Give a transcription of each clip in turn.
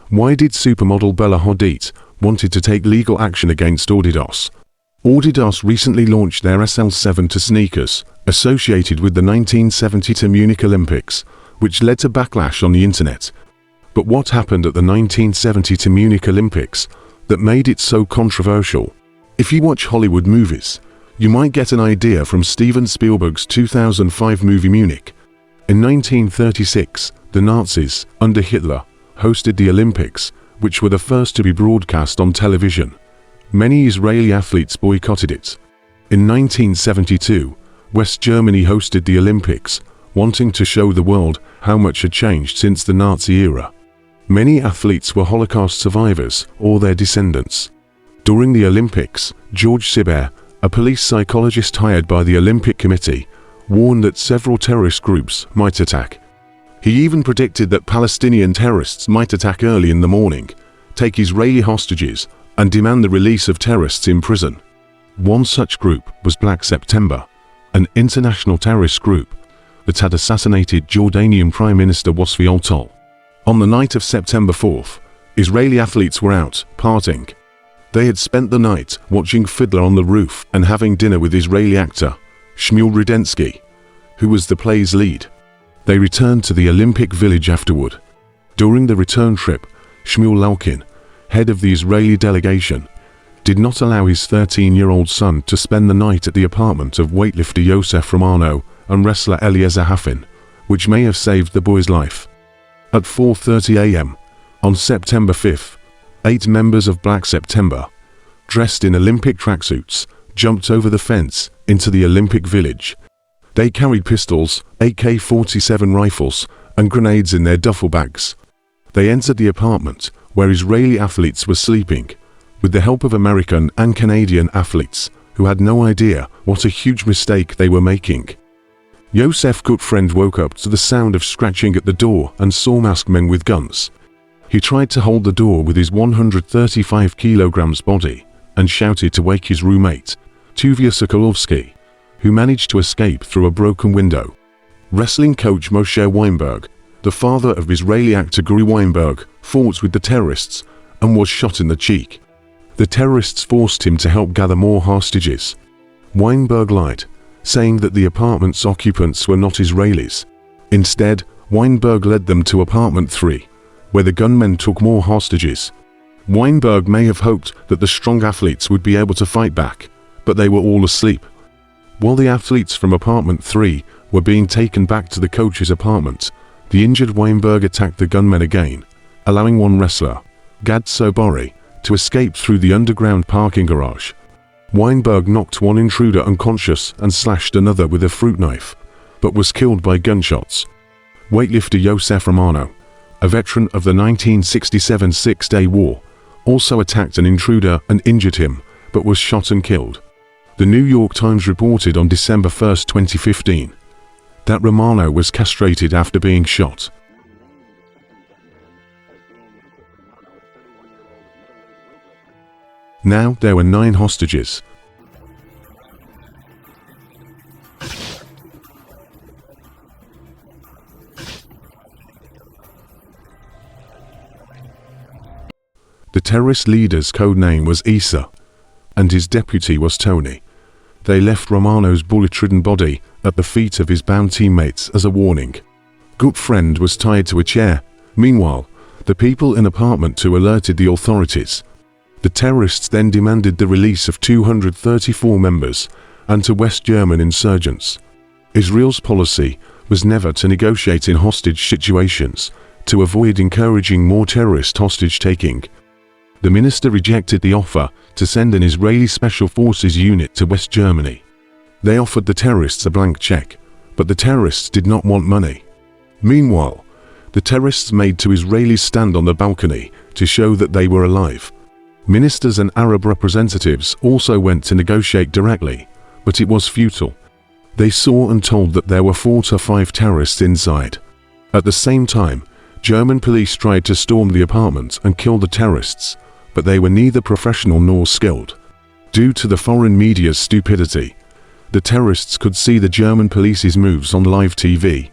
Why did supermodel Bella Hadid wanted to take legal action against Adidas? Adidas recently launched their SL72 sneakers, associated with the 1972 Munich Olympics, which led to backlash on the internet. But what happened at the 1972 Munich Olympics that made it so controversial? If you watch Hollywood movies, you might get an idea from Steven Spielberg's 2005 movie Munich. In 1936, the Nazis, under Hitler, hosted the Olympics, which were the first to be broadcast on television. Many Israeli athletes boycotted it. In 1972, West Germany hosted the Olympics, wanting to show the world how much had changed since the Nazi era. Many athletes were Holocaust survivors or their descendants. During the Olympics, George Sibert, a police psychologist hired by the Olympic Committee, warned that several terrorist groups might attack. He even predicted that Palestinian terrorists might attack early in the morning, take Israeli hostages, and demand the release of terrorists in prison. One such group was Black September, an international terrorist group that had assassinated Jordanian Prime Minister Wasfi al-Tol. On the night of September 4th, Israeli athletes were out, partying. They had spent the night watching Fiddler on the Roof and having dinner with Israeli actor Shmuel Rudensky, who was the play's lead. They returned to the Olympic Village afterward. During the return trip, Shmuel Lalkin, head of the Israeli delegation, did not allow his 13-year-old son to spend the night at the apartment of weightlifter Yosef Romano and wrestler Eliezer Hafin, which may have saved the boy's life. At 4:30 a.m. on September 5th, 8 members of Black September, dressed in Olympic tracksuits, jumped over the fence into the Olympic Village. They carried pistols, AK-47 rifles, and grenades in their duffel bags. They entered the apartment where Israeli athletes were sleeping, with the help of American and Canadian athletes who had no idea what a huge mistake they were making. Yosef Gutfriend woke up to the sound of scratching at the door and saw masked men with guns. He tried to hold the door with his 135 kilograms body and shouted to wake his roommate, Tuvia Sokolovsky, who managed to escape through a broken window. Wrestling coach Moshe Weinberg, the father of Israeli actor Guri Weinberg, fought with the terrorists and was shot in the cheek. The terrorists forced him to help gather more hostages. Weinberg lied, saying that the apartment's occupants were not Israelis. Instead, Weinberg led them to apartment 3, where the gunmen took more hostages. Weinberg may have hoped that the strong athletes would be able to fight back, but they were all asleep. While the athletes from apartment 3 were being taken back to the coach's apartment, the injured Weinberg attacked the gunmen again, allowing one wrestler, Gad Sobori, to escape through the underground parking garage. Weinberg knocked one intruder unconscious and slashed another with a fruit knife, but was killed by gunshots. Weightlifter Yosef Romano, a veteran of the 1967 Six-Day War, also attacked an intruder and injured him, but was shot and killed. The New York Times reported on December 1, 2015, that Romano was castrated after being shot. Now there were 9 hostages. The terrorist leader's code name was Issa, and his deputy was Tony. They left Romano's bullet-ridden body at the feet of his bound teammates as a warning. Gutfriend was tied to a chair. Meanwhile, the people in apartment 2 alerted the authorities. The terrorists then demanded the release of 234 members and to West German insurgents. Israel's policy was never to negotiate in hostage situations, to avoid encouraging more terrorist hostage-taking. The minister rejected the offer to send an Israeli Special Forces unit to West Germany. They offered the terrorists a blank check, but the terrorists did not want money. Meanwhile, the terrorists made 2 Israelis stand on the balcony to show that they were alive. Ministers and Arab representatives also went to negotiate directly, but it was futile. They saw and told that there were 4 to 5 terrorists inside. At the same time, German police tried to storm the apartment and kill the terrorists, but they were neither professional nor skilled. Due to the foreign media's stupidity, the terrorists could see the German police's moves on live TV.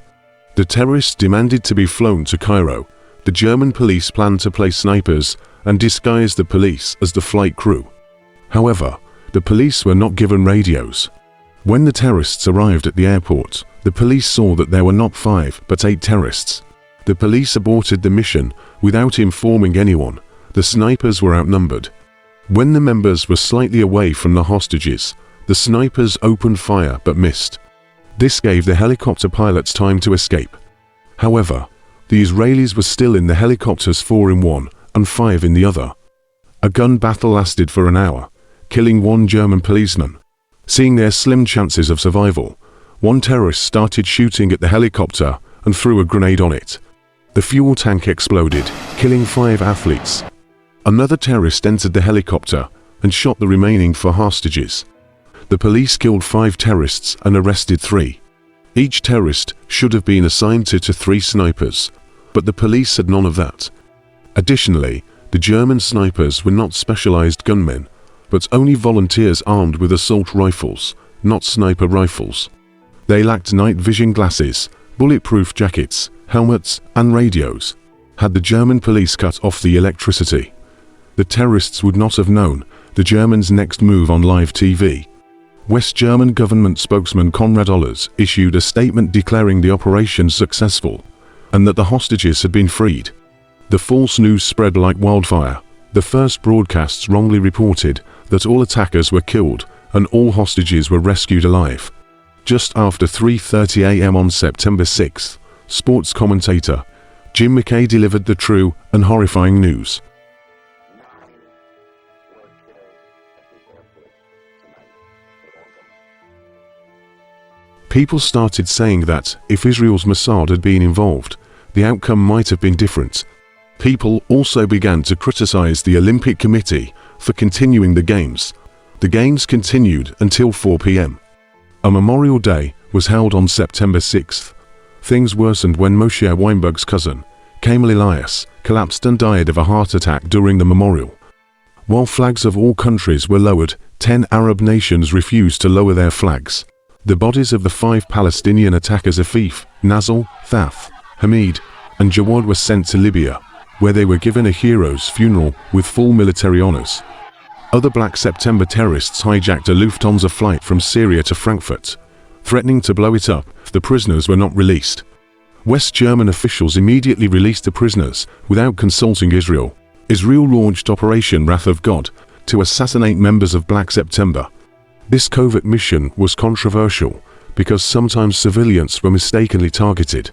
The terrorists demanded to be flown to Cairo, The German police planned to place snipers and disguise the police as the flight crew. However, the police were not given radios. When the terrorists arrived at the airport, the police saw that there were not 5 but 8 terrorists. The police aborted the mission without informing anyone. The snipers were outnumbered. When the members were slightly away from the hostages, the snipers opened fire but missed. This gave the helicopter pilots time to escape. However, the Israelis were still in the helicopters, 4 in one and 5 in the other. A gun battle lasted for an hour, killing 1 German policeman. Seeing their slim chances of survival, one terrorist started shooting at the helicopter and threw a grenade on it. The fuel tank exploded, killing 5 athletes. Another terrorist entered the helicopter and shot the remaining 4 hostages. The police killed 5 terrorists and arrested 3. Each terrorist should have been assigned to 3 snipers, but the police had none of that. Additionally, the German snipers were not specialized gunmen, but only volunteers armed with assault rifles, not sniper rifles. They lacked night vision glasses, bulletproof jackets, helmets, and radios. Had the German police cut off the electricity, the terrorists would not have known the Germans' next move on live TV. West German government spokesman Konrad Ollers issued a statement declaring the operation successful and that the hostages had been freed. The false news spread like wildfire. The first broadcasts wrongly reported that all attackers were killed and all hostages were rescued alive. Just after 3:30 a.m. on September 6th, sports commentator Jimena delivered the true and horrifying news. People started saying that if Israel's Mossad had been involved, the outcome might have been different. People also began to criticize the Olympic Committee for continuing the Games. The Games continued until 4 p.m. A Memorial Day was held on September 6th. Things worsened when Moshe Weinberg's cousin, Kamal Elias, collapsed and died of a heart attack during the memorial. While flags of all countries were lowered, 10 Arab nations refused to lower their flags. The bodies of the 5 Palestinian attackers Afif, Nazal, Thaf, Hamid, and Jawad were sent to Libya, where they were given a hero's funeral with full military honors. Other Black September terrorists hijacked a Lufthansa flight from Syria to Frankfurt, threatening to blow it up if the prisoners were not released. West German officials immediately released the prisoners without consulting Israel. Israel launched Operation Wrath of God to assassinate members of Black September. This covert mission was controversial because sometimes civilians were mistakenly targeted.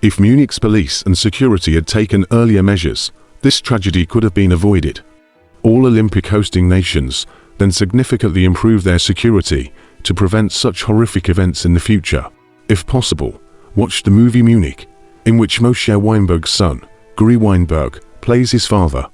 If Munich's police and security had taken earlier measures, this tragedy could have been avoided. All Olympic hosting nations then significantly improved their security to prevent such horrific events in the future. If possible, watch the movie Munich, in which Moshe Weinberg's son, Guri Weinberg, plays his father.